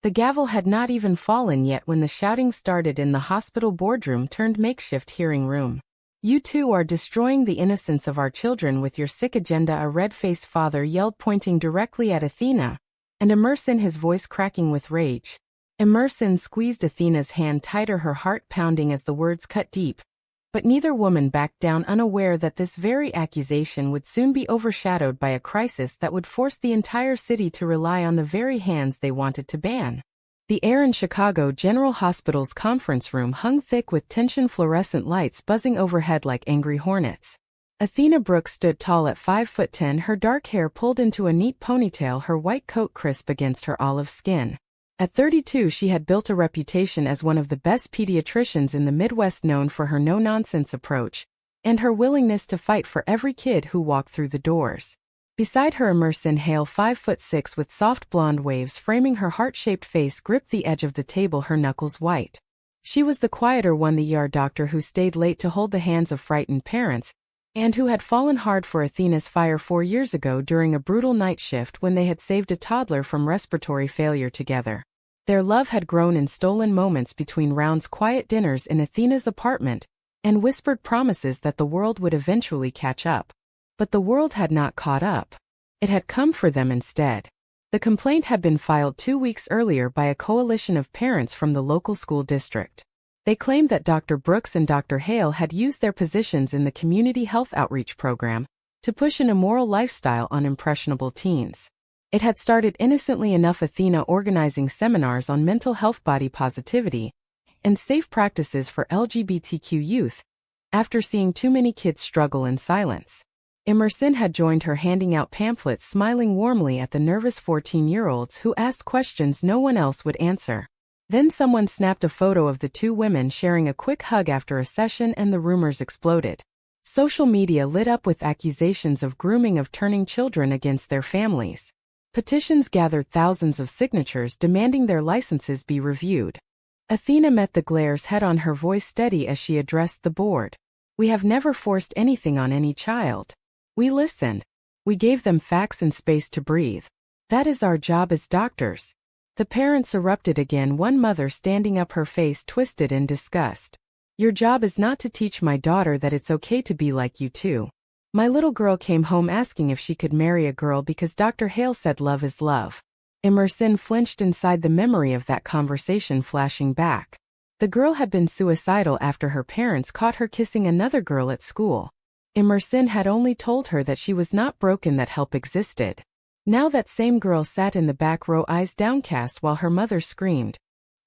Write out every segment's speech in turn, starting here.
The gavel had not even fallen yet when the shouting started in the hospital boardroom turned makeshift hearing room. "You two are destroying the innocence of our children with your sick agenda," a red-faced father yelled, pointing directly at Athena, and Emerson, his voice cracking with rage. Emerson squeezed Athena's hand tighter, her heart pounding as the words cut deep. But neither woman backed down, unaware that this very accusation would soon be overshadowed by a crisis that would force the entire city to rely on the very hands they wanted to ban. The air in Chicago General Hospital's conference room hung thick with tension, fluorescent lights buzzing overhead like angry hornets. Athena Brooks stood tall at 5'10", her dark hair pulled into a neat ponytail, her white coat crisp against her olive skin. At 32, she had built a reputation as one of the best pediatricians in the Midwest, known for her no-nonsense approach and her willingness to fight for every kid who walked through the doors. Beside her, Emerson Hale, 5'6", with soft blonde waves framing her heart-shaped face, gripped the edge of the table, her knuckles white. She was the quieter one, the ER doctor who stayed late to hold the hands of frightened parents, and who had fallen hard for Athena's fire 4 years ago during a brutal night shift when they had saved a toddler from respiratory failure together. Their love had grown in stolen moments between rounds, quiet dinners in Athena's apartment, and whispered promises that the world would eventually catch up. But the world had not caught up. It had come for them instead. The complaint had been filed 2 weeks earlier by a coalition of parents from the local school district. They claimed that Dr. Brooks and Dr. Hale had used their positions in the community health outreach program to push an immoral lifestyle on impressionable teens. It had started innocently enough, Athena organizing seminars on mental health, body positivity, and safe practices for LGBTQ youth, after seeing too many kids struggle in silence. Emerson had joined her, handing out pamphlets, smiling warmly at the nervous 14-year-olds who asked questions no one else would answer. Then someone snapped a photo of the two women sharing a quick hug after a session, and the rumors exploded. Social media lit up with accusations of grooming, of turning children against their families. Petitions gathered thousands of signatures demanding their licenses be reviewed. Athena met the glares head-on, her voice steady as she addressed the board. "We have never forced anything on any child. We listened. We gave them facts and space to breathe. That is our job as doctors." The parents erupted again, one mother standing up, her face twisted in disgust. "Your job is not to teach my daughter that it's okay to be like you too. My little girl came home asking if she could marry a girl because Dr. Hale said love is love." Emerson flinched inside, the memory of that conversation flashing back. The girl had been suicidal after her parents caught her kissing another girl at school. Emerson had only told her that she was not broken, that help existed. Now that same girl sat in the back row, eyes downcast, while her mother screamed.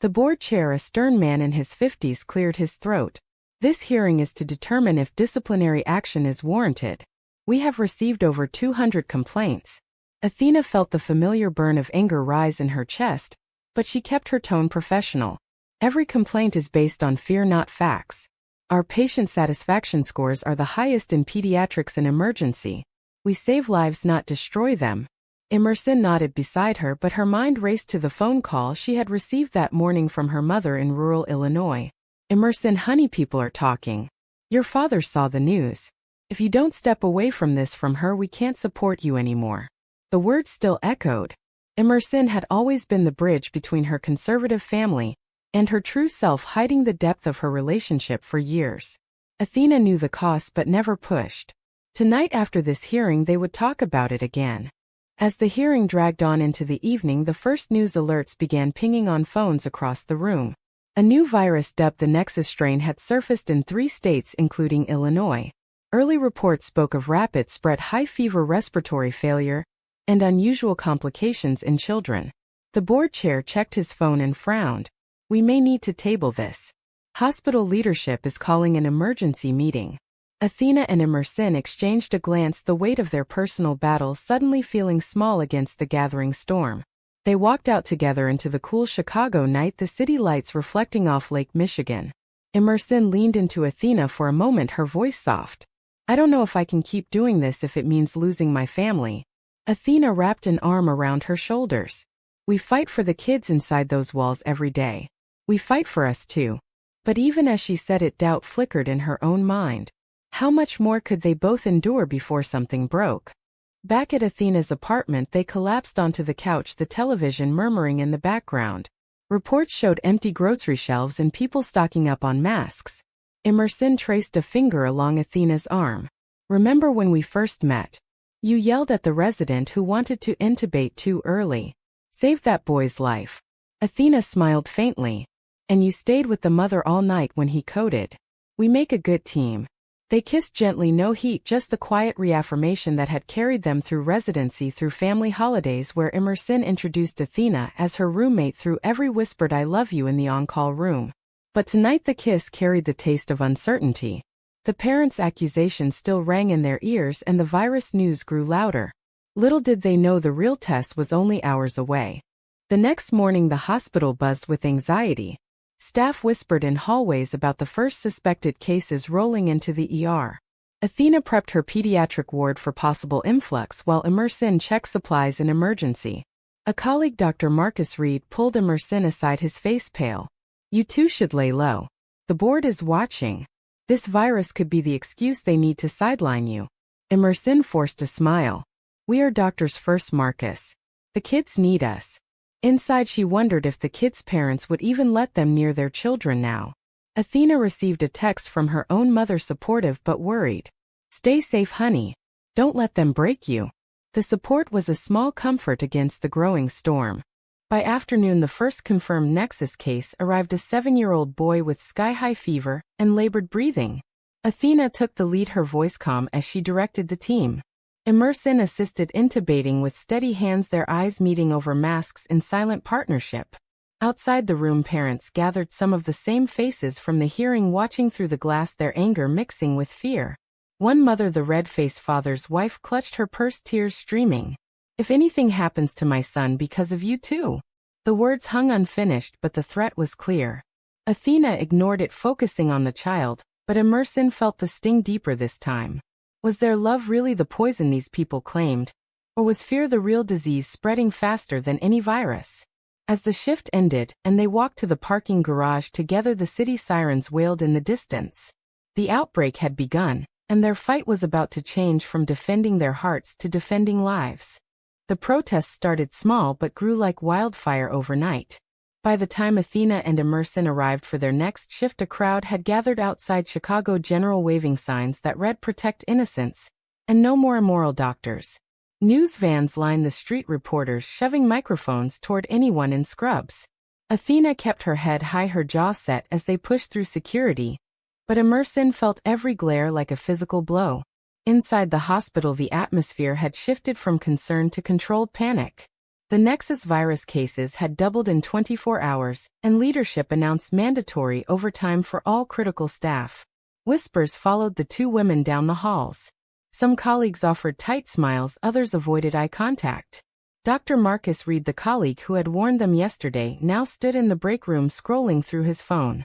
The board chair, a stern man in his 50s, cleared his throat. "This hearing is to determine if disciplinary action is warranted. We have received over 200 complaints." Athena felt the familiar burn of anger rise in her chest, but she kept her tone professional. "Every complaint is based on fear, not facts. Our patient satisfaction scores are the highest in pediatrics and emergency. We save lives, not destroy them." Emerson nodded beside her, but her mind raced to the phone call she had received that morning from her mother in rural Illinois. "Emerson, honey, people are talking. Your father saw the news. If you don't step away from this from her, we can't support you anymore." The words still echoed. Emerson had always been the bridge between her conservative family and her true self, hiding the depth of her relationship for years. Athena knew the cost but never pushed. Tonight, after this hearing, they would talk about it again. As the hearing dragged on into the evening, the first news alerts began pinging on phones across the room. A new virus dubbed the Nexus strain had surfaced in 3 states, including Illinois. Early reports spoke of rapid spread, high fever, respiratory failure, and unusual complications in children. The board chair checked his phone and frowned. "We may need to table this. Hospital leadership is calling an emergency meeting." Athena and Emerson exchanged a glance, the weight of their personal battles suddenly feeling small against the gathering storm. They walked out together into the cool Chicago night, the city lights reflecting off Lake Michigan. Emerson leaned into Athena for a moment, her voice soft. "I don't know if I can keep doing this if it means losing my family." Athena wrapped an arm around her shoulders. "We fight for the kids inside those walls every day. We fight for us too." But even as she said it, doubt flickered in her own mind. How much more could they both endure before something broke? Back at Athena's apartment, they collapsed onto the couch, the television murmuring in the background. Reports showed empty grocery shelves and people stocking up on masks. Emerson traced a finger along Athena's arm. Remember when we first met? You yelled at the resident who wanted to intubate too early. Save that boy's life. Athena smiled faintly. And you stayed with the mother all night when he coded. We make a good team. They kissed gently, no heat, just the quiet reaffirmation that had carried them through residency, through family holidays where Emerson introduced Athena as her roommate, through every whispered I love you in the on-call room. But tonight the kiss carried the taste of uncertainty. The parents' accusations still rang in their ears and the virus news grew louder. Little did they know the real test was only hours away. The next morning the hospital buzzed with anxiety. Staff whispered in hallways about the first suspected cases rolling into the ER. Athena prepped her pediatric ward for possible influx while Emerson checked supplies in emergency. A colleague, Dr. Marcus Reed, pulled Emerson aside, his face pale. You two should lay low. The board is watching. This virus could be the excuse they need to sideline you. Emerson forced a smile. We are doctors first, Marcus. The kids need us. Inside she wondered if the kids' parents would even let them near their children now. Athena received a text from her own mother, supportive but worried. Stay safe, honey. Don't let them break you. The support was a small comfort against the growing storm. By afternoon the first confirmed Nexus case arrived, a 7-year-old boy with sky-high fever and labored breathing. Athena took the lead, her voice calm as she directed the team. Emerson assisted intubating with steady hands, their eyes meeting over masks in silent partnership. Outside the room parents gathered, some of the same faces from the hearing watching through the glass, their anger mixing with fear. One mother, the red-faced father's wife, clutched her purse, tears streaming. If anything happens to my son because of you too. The words hung unfinished but the threat was clear. Athena ignored it, focusing on the child, but Emerson felt the sting deeper this time. Was their love really the poison these people claimed? Or was fear the real disease, spreading faster than any virus? As the shift ended and they walked to the parking garage together, the city sirens wailed in the distance. The outbreak had begun, and their fight was about to change from defending their hearts to defending lives. The protests started small but grew like wildfire overnight. By the time Athena and Emerson arrived for their next shift, a crowd had gathered outside Chicago General, waving signs that read "Protect Innocence" and "No More Immoral Doctors." News vans lined the street, reporters shoving microphones toward anyone in scrubs. Athena kept her head high, her jaw set as they pushed through security. But Emerson felt every glare like a physical blow. Inside the hospital the atmosphere had shifted from concern to controlled panic. The Nexus virus cases had doubled in 24 hours, and leadership announced mandatory overtime for all critical staff. Whispers followed the two women down the halls. Some colleagues offered tight smiles, others avoided eye contact. Dr. Marcus Reed, the colleague who had warned them yesterday, now stood in the break room scrolling through his phone.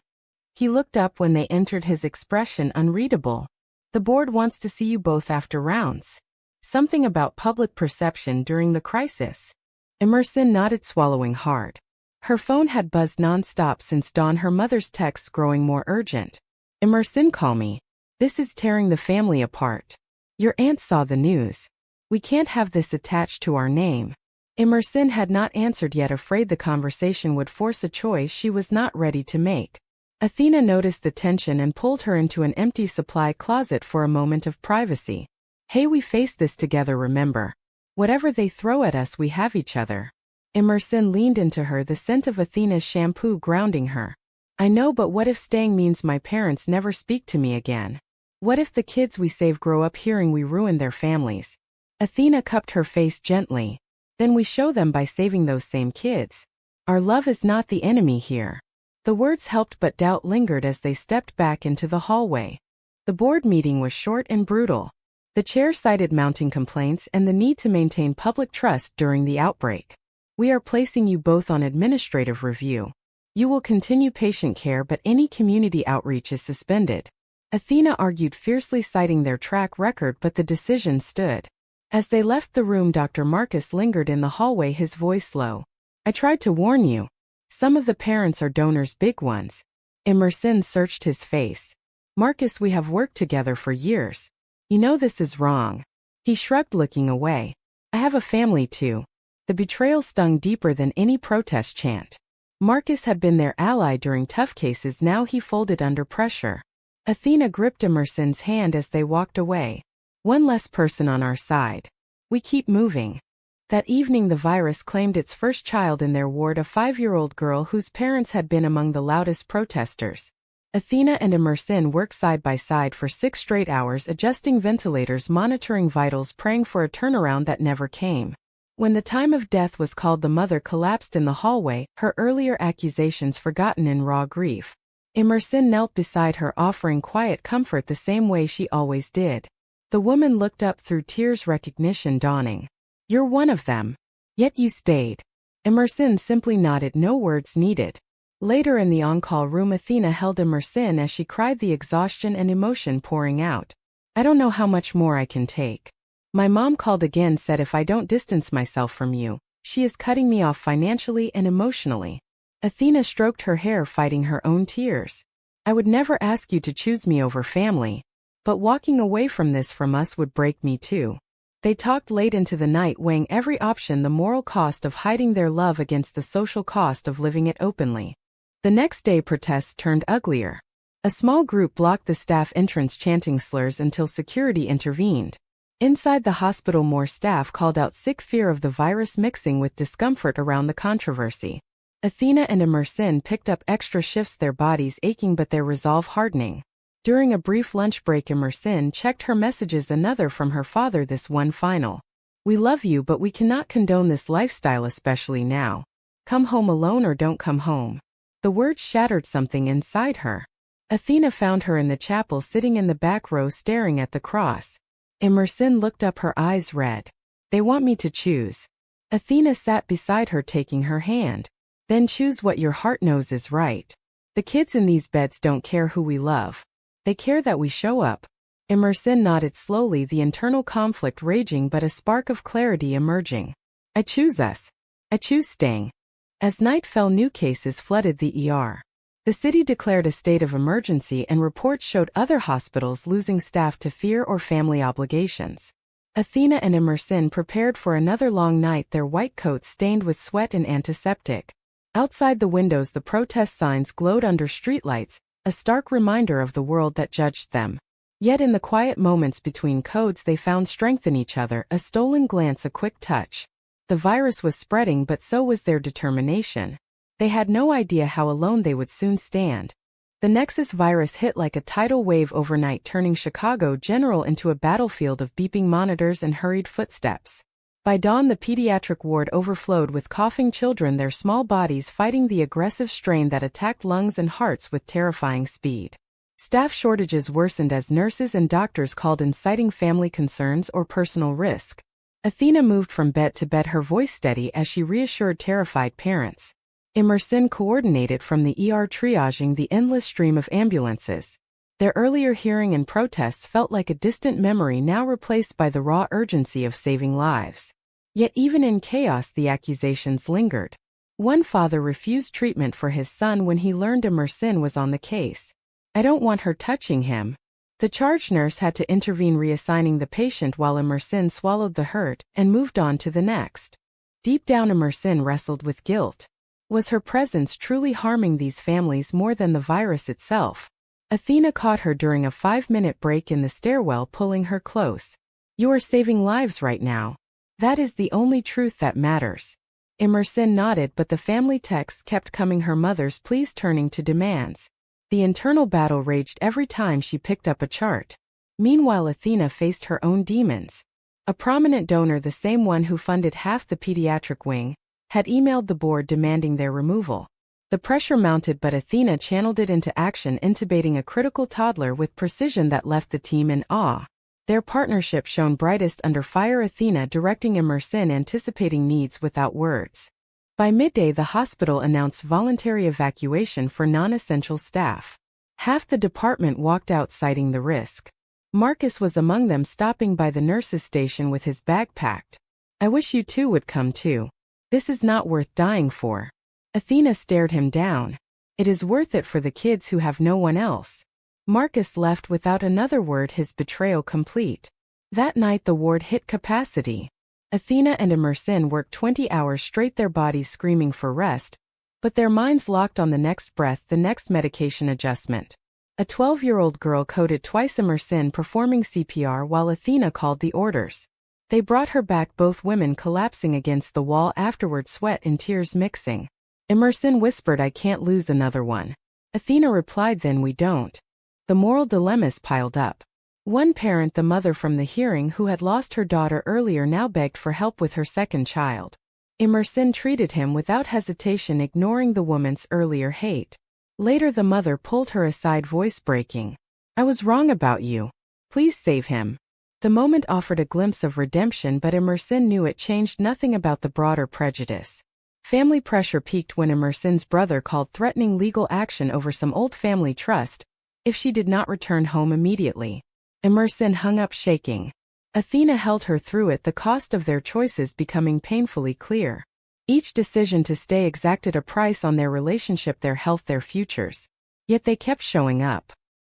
He looked up when they entered, his expression unreadable. The board wants to see you both after rounds. Something about public perception during the crisis. Emerson nodded, swallowing hard. Her phone had buzzed non-stop since dawn, her mother's texts growing more urgent. Emerson, call me. This is tearing the family apart. Your aunt saw the news. We can't have this attached to our name. Emerson had not answered yet, afraid the conversation would force a choice she was not ready to make. Athena noticed the tension and pulled her into an empty supply closet for a moment of privacy. Hey, we faced this together, remember? Whatever they throw at us, we have each other. Emerson leaned into her, the scent of Athena's shampoo grounding her. I know, but what if staying means my parents never speak to me again? What if the kids we save grow up hearing we ruined their families? Athena cupped her face gently. Then we show them by saving those same kids. Our love is not the enemy here. The words helped, but doubt lingered as they stepped back into the hallway. The board meeting was short and brutal. The chair cited mounting complaints and the need to maintain public trust during the outbreak. We are placing you both on administrative review. You will continue patient care, but any community outreach is suspended. Athena argued fiercely, citing their track record, but the decision stood. As they left the room, Dr. Marcus lingered in the hallway, his voice low. I tried to warn you. Some of the parents are donors, big ones. Emerson searched his face. Marcus, we have worked together for years. You know this is wrong. He shrugged, looking away. I have a family too. The betrayal stung deeper than any protest chant. Marcus had been their ally during tough cases, now he folded under pressure. Athena gripped Emerson's hand as they walked away. One less person on our side. We keep moving. That evening the virus claimed its first child in their ward, a 5-year-old girl whose parents had been among the loudest protesters. Athena and Emerson worked side by side for 6 straight hours, adjusting ventilators, monitoring vitals, praying for a turnaround that never came. When the time of death was called, the mother collapsed in the hallway, her earlier accusations forgotten in raw grief. Emerson knelt beside her, offering quiet comfort the same way she always did. The woman looked up through tears, recognition dawning. You're one of them. Yet you stayed. Emerson simply nodded, no words needed. Later in the on-call room, Athena held Emerson as she cried, the exhaustion and emotion pouring out. I don't know how much more I can take. My mom called again, said if I don't distance myself from you, she is cutting me off financially and emotionally. Athena stroked her hair, fighting her own tears. I would never ask you to choose me over family. But walking away from this from us would break me too. They talked late into the night, weighing every option, the moral cost of hiding their love against the social cost of living it openly. The next day protests turned uglier. A small group blocked the staff entrance, chanting slurs until security intervened. Inside the hospital, more staff called out sick, fear of the virus mixing with discomfort around the controversy. Athena and Emerson picked up extra shifts, their bodies aching but their resolve hardening. During a brief lunch break, Emerson checked her messages, another from her father, this one final. We love you, but we cannot condone this lifestyle, especially now. Come home alone or don't come home. The words shattered something inside her. Athena found her in the chapel, sitting in the back row, staring at the cross. Emerson looked up, her eyes red. They want me to choose. Athena sat beside her, taking her hand. Then choose what your heart knows is right. The kids in these beds don't care who we love. They care that we show up. Emerson nodded slowly, the internal conflict raging but a spark of clarity emerging. I choose us. I choose staying. As night fell, new cases flooded the ER. The city declared a state of emergency, and reports showed other hospitals losing staff to fear or family obligations. Athena and Emerson prepared for another long night, their white coats stained with sweat and antiseptic. Outside the windows, the protest signs glowed under streetlights, a stark reminder of the world that judged them. Yet in the quiet moments between codes, they found strength in each other, a stolen glance, a quick touch. The virus was spreading, but so was their determination. They had no idea how alone they would soon stand. The Nexus virus hit like a tidal wave overnight, turning Chicago General into a battlefield of beeping monitors and hurried footsteps. By dawn, the pediatric ward overflowed with coughing children, their small bodies fighting the aggressive strain that attacked lungs and hearts with terrifying speed. Staff shortages worsened as nurses and doctors called in, citing family concerns or personal risk. Athena moved from bed to bed, her voice steady as she reassured terrified parents. Emerson coordinated from the ER, triaging the endless stream of ambulances. Their earlier hearing and protests felt like a distant memory, now replaced by the raw urgency of saving lives. Yet even in chaos, the accusations lingered. One father refused treatment for his son when he learned Emerson was on the case. I don't want her touching him. The charge nurse had to intervene, reassigning the patient while Emerson swallowed the hurt and moved on to the next. Deep down, Emerson wrestled with guilt. Was her presence truly harming these families more than the virus itself? Athena caught her during a 5-minute break in the stairwell, pulling her close. You are saving lives right now. That is the only truth that matters. Emerson nodded, but the family texts kept coming, her mother's pleas turning to demands. The internal battle raged every time she picked up a chart. Meanwhile, Athena faced her own demons. A prominent donor, the same one who funded half the pediatric wing, had emailed the board demanding their removal. The pressure mounted, but Athena channeled it into action, intubating a critical toddler with precision that left the team in awe. Their partnership shone brightest under fire, Athena directing Emerson, anticipating needs without words. By midday, the hospital announced voluntary evacuation for non-essential staff. Half the department walked out, citing the risk. Marcus was among them, stopping by the nurses' station with his bag packed. I wish you two would come too. This is not worth dying for. Athena stared him down. It is worth it for the kids who have no one else. Marcus left without another word, his betrayal complete. That night the ward hit capacity. Athena and Emerson worked 20 hours straight, their bodies screaming for rest, but their minds locked on the next breath, the next medication adjustment. A 12-year-old girl coded twice, Emerson performing CPR while Athena called the orders. They brought her back, both women collapsing against the wall afterward, sweat and tears mixing. Emerson whispered, "I can't lose another one." Athena replied, "Then we don't." The moral dilemmas piled up. One parent, the mother from the hearing who had lost her daughter earlier, now begged for help with her second child. Emerson treated him without hesitation, ignoring the woman's earlier hate. Later the mother pulled her aside, voice breaking. "I was wrong about you. Please save him." The moment offered a glimpse of redemption, but Emerson knew it changed nothing about the broader prejudice. Family pressure peaked when Emerson's brother called, threatening legal action over some old family trust if she did not return home immediately. Emerson hung up shaking. Athena held her through it, the cost of their choices becoming painfully clear. Each decision to stay exacted a price on their relationship, their health, their futures. Yet they kept showing up.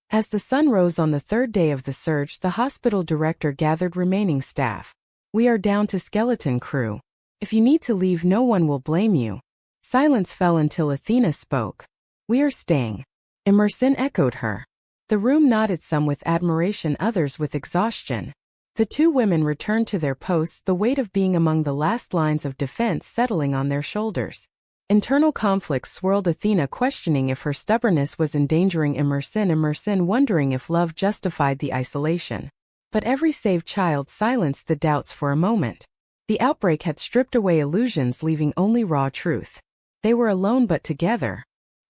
As the sun rose on the third day of the surge, the hospital director gathered remaining staff. "We are down to skeleton crew. If you need to leave, no one will blame you." Silence fell until Athena spoke. "We are staying." Emerson echoed her. The room nodded, some with admiration, others with exhaustion. The two women returned to their posts, the weight of being among the last lines of defense settling on their shoulders. Internal conflicts swirled, Athena questioning if her stubbornness was endangering Emerson wondering if love justified the isolation. But every saved child silenced the doubts for a moment. The outbreak had stripped away illusions, leaving only raw truth. They were alone but together.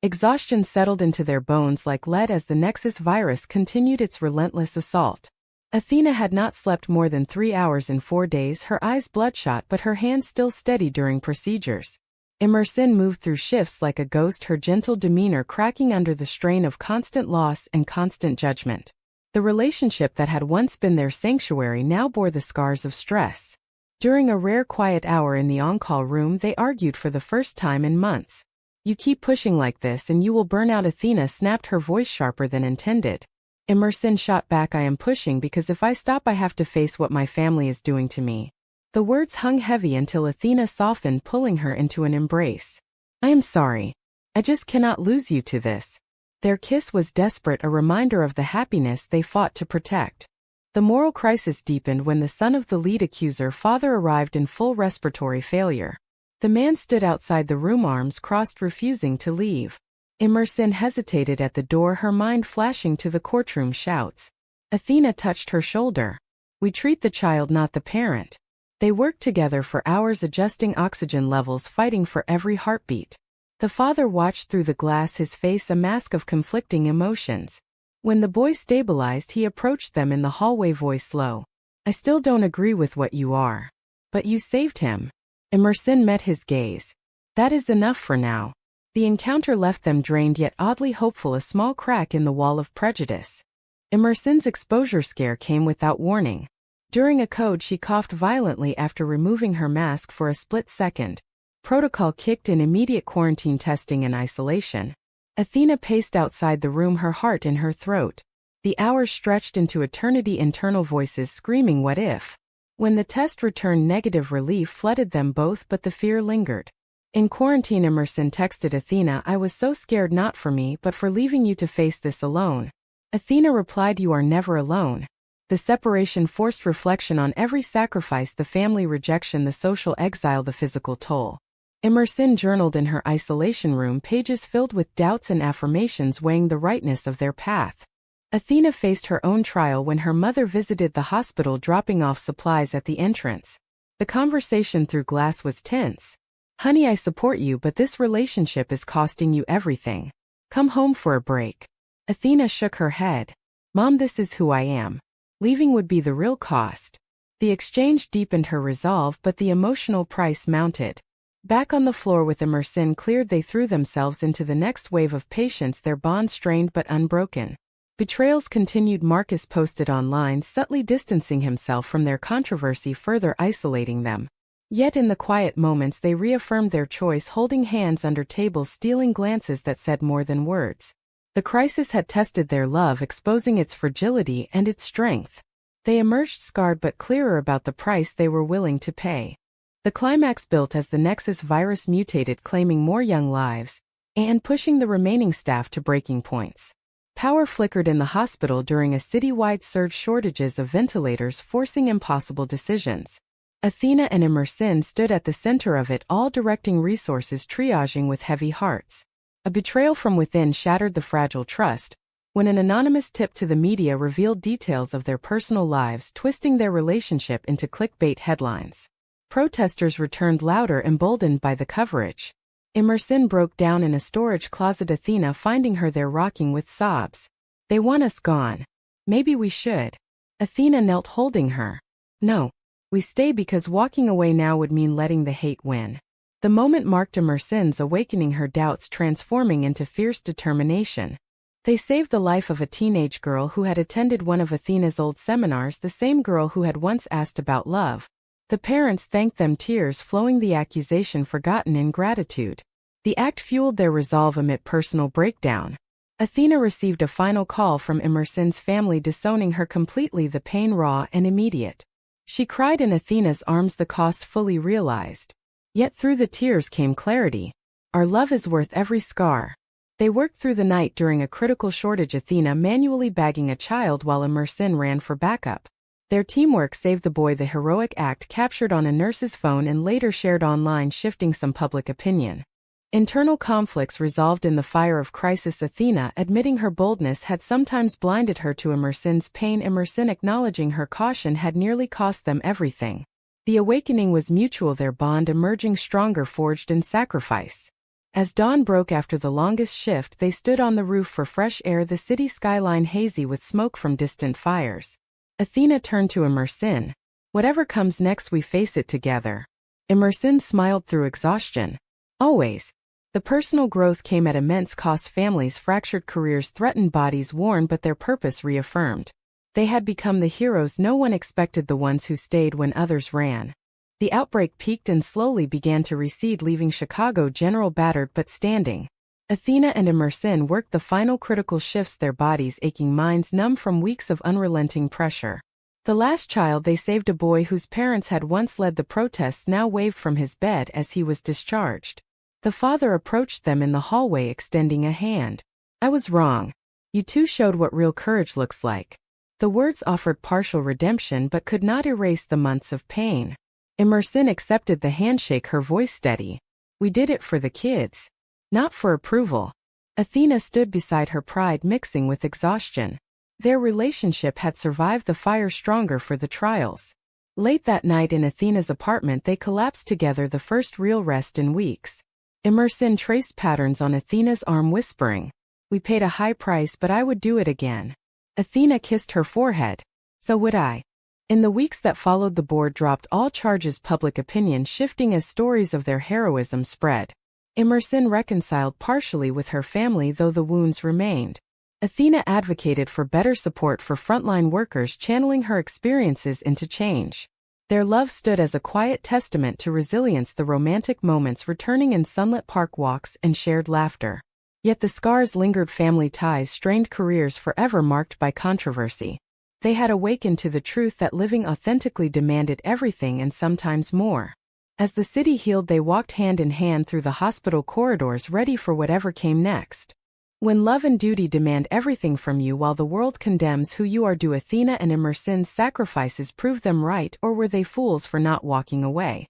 Exhaustion settled into their bones like lead as the Nexus virus continued its relentless assault. Athena had not slept more than 3 hours in 4 days, her eyes bloodshot but her hands still steady during procedures. Emerson moved through shifts like a ghost, her gentle demeanor cracking under the strain of constant loss and constant judgment. The relationship that had once been their sanctuary now bore the scars of stress. During a rare quiet hour in the on-call room, they argued for the first time in months. "You keep pushing like this and you will burn out," Athena snapped, her voice sharper than intended. Emerson shot back, "I am pushing because if I stop I have to face what my family is doing to me." The words hung heavy until Athena softened, pulling her into an embrace. "I am sorry. I just cannot lose you to this." Their kiss was desperate, a reminder of the happiness they fought to protect. The moral crisis deepened when the son of the lead accuser father arrived in full respiratory failure. The man stood outside the room, arms crossed, refusing to leave. Emerson hesitated at the door, her mind flashing to the courtroom shouts. Athena touched her shoulder. "We treat the child, not the parent." They worked together for hours, adjusting oxygen levels, fighting for every heartbeat. The father watched through the glass, his face a mask of conflicting emotions. When the boy stabilized, he approached them in the hallway, voice low. "I still don't agree with what you are. But you saved him." Emerson met his gaze. "That is enough for now." The encounter left them drained yet oddly hopeful, a small crack in the wall of prejudice. Emerson's exposure scare came without warning. During a code, she coughed violently after removing her mask for a split second. Protocol kicked in, immediate quarantine, testing and isolation. Athena paced outside the room, her heart in her throat. The hours stretched into eternity, internal voices screaming, "What if?" When the test returned negative, relief flooded them both, but the fear lingered. In quarantine, Emerson texted Athena, "I was so scared, not for me, but for leaving you to face this alone." Athena replied, "You are never alone." The separation forced reflection on every sacrifice, the family rejection, the social exile, the physical toll. Emerson journaled in her isolation room, pages filled with doubts and affirmations weighing the rightness of their path. Athena faced her own trial when her mother visited the hospital, dropping off supplies at the entrance. The conversation through glass was tense. "Honey, I support you, but this relationship is costing you everything. Come home for a break." Athena shook her head. "Mom, this is who I am. Leaving would be the real cost." The exchange deepened her resolve, but the emotional price mounted. Back on the floor with Emerson cleared, they threw themselves into the next wave of patients, their bond strained but unbroken. Betrayals continued. Marcus posted online, subtly distancing himself from their controversy, further isolating them. Yet in the quiet moments they reaffirmed their choice, holding hands under tables, stealing glances that said more than words. The crisis had tested their love, exposing its fragility and its strength. They emerged scarred but clearer about the price they were willing to pay. The climax built as the Nexus virus mutated, claiming more young lives and pushing the remaining staff to breaking points. Power flickered in the hospital during a citywide surge, shortages of ventilators forcing impossible decisions. Athena and Emerson stood at the center of it all, directing resources, triaging with heavy hearts. A betrayal from within shattered the fragile trust, when an anonymous tip to the media revealed details of their personal lives, twisting their relationship into clickbait headlines. Protesters returned louder, emboldened by the coverage. Emerson broke down in a storage closet, Athena finding her there rocking with sobs. "They want us gone. Maybe we should." Athena knelt holding her. "No. We stay because walking away now would mean letting the hate win." The moment marked Emerson's awakening, her doubts transforming into fierce determination. They saved the life of a teenage girl who had attended one of Athena's old seminars, the same girl who had once asked about love. The parents thanked them, tears flowing, the accusation forgotten in gratitude. The act fueled their resolve amid personal breakdown. Athena received a final call from Emerson's family, disowning her completely, the pain raw and immediate. She cried in Athena's arms, the cost fully realized. Yet through the tears came clarity. Our love is worth every scar. They worked through the night during a critical shortage, Athena manually bagging a child while Emerson ran for backup. Their teamwork saved the boy, the heroic act captured on a nurse's phone and later shared online, shifting some public opinion. Internal conflicts resolved in the fire of crisis, Athena admitting her boldness had sometimes blinded her to Emerson's pain, Emerson acknowledging her caution had nearly cost them everything. The awakening was mutual, their bond emerging stronger, forged in sacrifice. As dawn broke after the longest shift, they stood on the roof for fresh air, the city skyline hazy with smoke from distant fires. Athena turned to Emerson. "Whatever comes next, we face it together." Emerson smiled through exhaustion. "Always." The personal growth came at immense cost, families fractured, careers threatened, bodies worn, but their purpose reaffirmed. They had become the heroes no one expected, the ones who stayed when others ran. The outbreak peaked and slowly began to recede, leaving Chicago general battered but standing. Athena and Emerson worked the final critical shifts, their bodies aching, minds numb from weeks of unrelenting pressure. The last child they saved, a boy whose parents had once led the protests, now waved from his bed as he was discharged. The father approached them in the hallway, extending a hand. "I was wrong. You two showed what real courage looks like." The words offered partial redemption but could not erase the months of pain. Emerson accepted the handshake, her voice steady. "We did it for the kids. Not for approval." Athena stood beside her, pride mixing with exhaustion. Their relationship had survived the fire, stronger for the trials. Late that night in Athena's apartment, they collapsed together, the first real rest in weeks. Emerson traced patterns on Athena's arm, whispering, "We paid a high price, but I would do it again." Athena kissed her forehead. "So would I." In the weeks that followed, the board dropped all charges, public opinion shifting as stories of their heroism spread. Emerson reconciled partially with her family, though the wounds remained. Athena advocated for better support for frontline workers, channeling her experiences into change. Their love stood as a quiet testament to resilience, the romantic moments returning in sunlit park walks and shared laughter. Yet the scars lingered, family ties strained, careers forever marked by controversy. They had awakened to the truth that living authentically demanded everything and sometimes more. As the city healed, they walked hand in hand through the hospital corridors, ready for whatever came next. When love and duty demand everything from you while the world condemns who you are, do Athena and Emerson's sacrifices prove them right, or were they fools for not walking away?